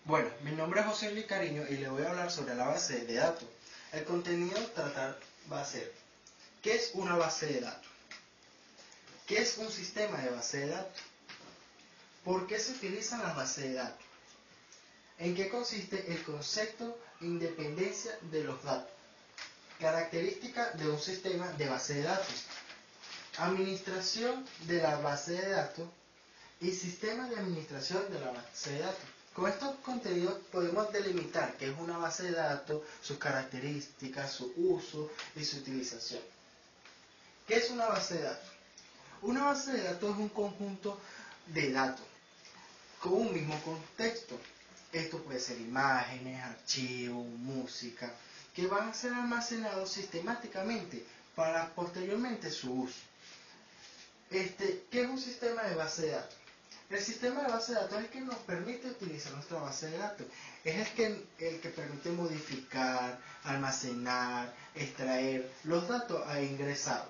Bueno, mi nombre es José Luis Cariño y le voy a hablar sobre la base de datos. El contenido a tratar va a ser: ¿qué es una base de datos? ¿Qué es un sistema de base de datos? ¿Por qué se utilizan las bases de datos? ¿En qué consiste el concepto de independencia de los datos? Características de un sistema de base de datos. Administración de la base de datos y sistema de administración de la base de datos. Con estos contenidos podemos delimitar qué es una base de datos, sus características, su uso y su utilización. ¿Qué es una base de datos? Una base de datos es un conjunto de datos con un mismo contexto. Esto puede ser imágenes, archivos, música, que van a ser almacenados sistemáticamente para posteriormente su uso. ¿Qué es un sistema de base de datos? El sistema de base de datos es el que nos permite utilizar nuestra base de datos. Es el que permite modificar, almacenar, extraer los datos ahí ingresados.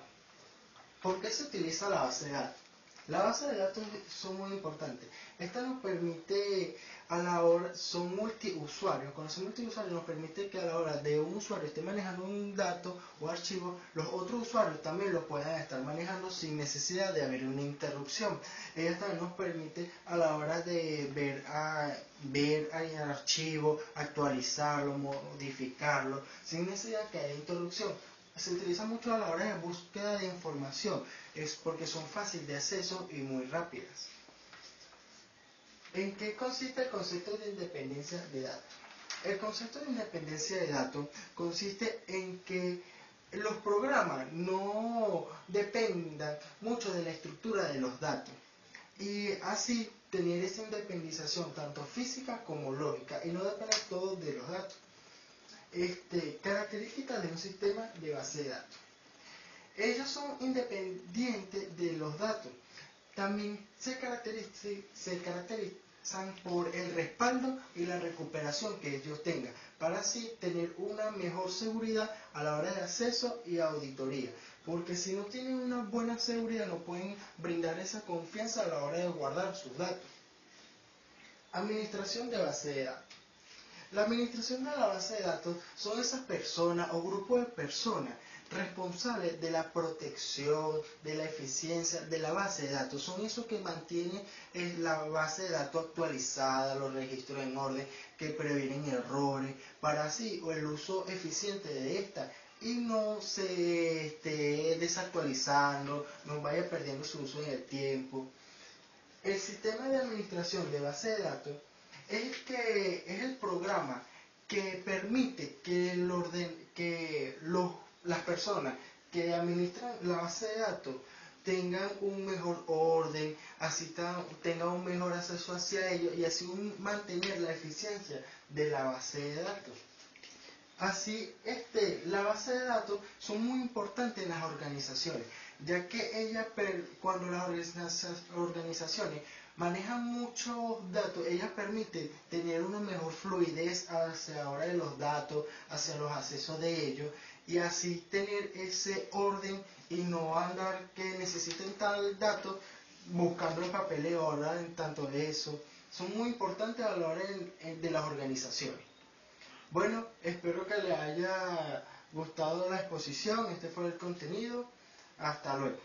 ¿Por qué se utiliza la base de datos? Las bases de datos son muy importantes. Esta nos permite, a la hora, son multiusuarios. Cuando son multiusuarios nos permite que a la hora de un usuario esté manejando un dato o archivo, los otros usuarios también lo puedan estar manejando sin necesidad de haber una interrupción. Ella también nos permite a la hora de ver el archivo, actualizarlo, modificarlo, sin necesidad que haya interrupción. Se utiliza mucho a la hora de búsqueda de información, es porque son fáciles de acceso y muy rápidas. ¿En qué consiste el concepto de independencia de datos? El concepto de independencia de datos consiste en que los programas no dependan mucho de la estructura de los datos y así tener esa independización tanto física como lógica y no depender todo de los datos. Características de un sistema de base de datos. Ellos son independientes de los datos. También se caracterizan por el respaldo y la recuperación que ellos tengan, para así tener una mejor seguridad a la hora de acceso y auditoría. Porque si no tienen una buena seguridad no pueden brindar esa confianza a la hora de guardar sus datos. Administración de base de datos. La administración de la base de datos son esas personas o grupos de personas responsables de la protección, de la eficiencia de la base de datos. Son esos que mantienen la base de datos actualizada, los registros en orden, que previenen errores, para así o el uso eficiente de esta y no se esté desactualizando, no vaya perdiendo su uso en el tiempo. El sistema de administración de base de datos es el programa que permite que las personas que administran la base de datos tengan un mejor orden, así tengan un mejor acceso hacia ellos y así mantener la eficiencia de la base de datos. Así, la base de datos son muy importantes en las organizaciones, ya que cuando las organizaciones manejan muchos datos, ellas permiten tener una mejor fluidez hacia la hora de los datos, hacia los accesos de ellos, y así tener ese orden y no andar que necesiten tal dato buscando en papeleo, ahora en tanto de eso. Son muy importantes a la hora de las organizaciones. Bueno, espero que les haya gustado la exposición. Este fue el contenido. Hasta luego.